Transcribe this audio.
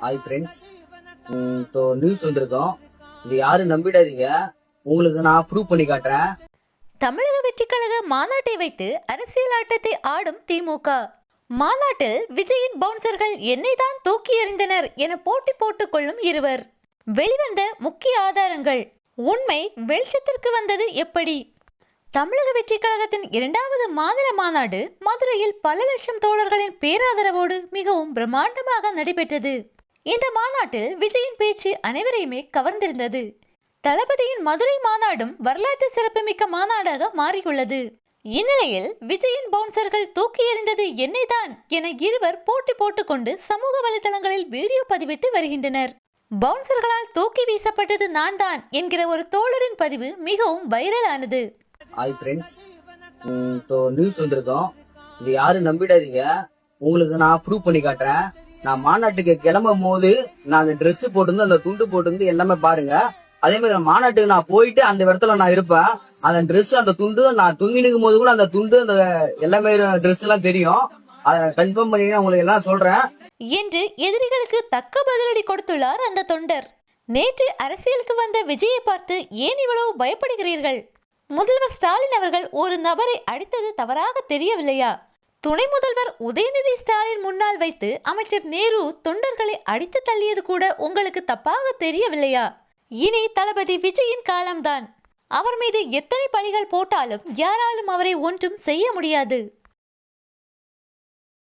Hi friends, இப்போ news வந்திருக்கோம். இது யாரும் நம்பிடாதீங்க. உங்களுக்கு நான் ப்ரூவ் பண்ணி காட்டுறேன். தமிழக வெற்றிக்கழக மாநாட்டை வைத்து அரசியல் ஆட்டத்தை ஆடும் திமுக. மாநாட்டில் விஜயின் பவுன்சர்கள் என்னை தான் தூக்கி எறிந்தனர் என போட்டி போட்டுக் கொள்ளும் இருவர். வெளிவந்த முக்கிய ஆதாரங்கள். உண்மை வெளிச்சத்திற்கு வந்தது எப்படி? தமிழக வெற்றிக் கழகத்தின் 2வது மாநில மாநாடு மதுரையில் பல லட்சம் தோழர்களின் பேராதரவோடு மிகவும் பிரம்மாண்டமாக நடைபெற்றது. இந்த மாநாட்டில் விஜயின் பேச்சு அனைவரையுமே கவர்ந்திருந்தது. தளபதியின் மதுரை மாநாடும் வரலாற்று சிறப்புமிக்க மாநாடாக மாறியுள்ளது. இந்நிலையில் விஜயின் பவுன்சர்கள் தூக்கி எறிந்தது என்னைதான் என இருவர் போட்டி போட்டுக்கொண்டு சமூக வலைதளங்களில் வீடியோ பதிவிட்டு வருகின்றனர். பவுன்சர்களால் தூக்கி வீசப்பட்டது நான் தான் என்கிற ஒரு தோழரின் பதிவு மிகவும் வைரல் ஆனது. ஹாய் ஃப்ரெண்ட்ஸ், இப்போ நியூஸ் வந்திருக்கோம். இது யாரும் நம்பிடாதீங்க. உங்களுக்கு நான் ப்ரூவ் பண்ணி காட்டுறேன். நான் மாநாட்டுக்கு கிளம்பும் போது நான் அந்த ட்ரெஸ் போட்டிருந்து அந்த துண்டு போட்டிருந்து எல்லாமே பாருங்க. அதே மாதிரி மாநாட்டுக்கு நான் போயிட்டு அந்த இடத்துல நான் இருப்பேன். அந்த ட்ரெஸ் அந்த துண்டு நான் தூங்கி நிற்கும் போது கூட அந்த துண்டு அந்த எல்லாமே ட்ரெஸ் எல்லாம் தெரியும். அதை கன்ஃபார்ம் பண்ணி உங்களுக்கு எல்லாம் சொல்றேன் என்று எதிரிகளுக்கு தக்க பதிலடி கொடுத்துள்ளார் அந்த தொண்டர். நேற்று அரசியலுக்கு வந்த விஜயை பார்த்து ஏன் இவ்வளவு பயப்படுகிறீர்கள்? முதல்வர் ஸ்டாலின் அவர்கள் ஒரு நபரை அடித்தது தவறாக தெரியவில்லையா? துணை முதல்வர் உதயநிதி ஸ்டாலின் முன்னால் வைத்து அமைச்சர் நேரு தொண்டர்களை அடித்து தள்ளியது கூட உங்களுக்கு தப்பாக தெரியவில்லையா? இனி தளபதி விஜயின் காலம்தான். அவர் மீது எத்தனை பழிகள் போட்டாலும் யாராலும் அவரை ஒன்றும் செய்ய முடியாது.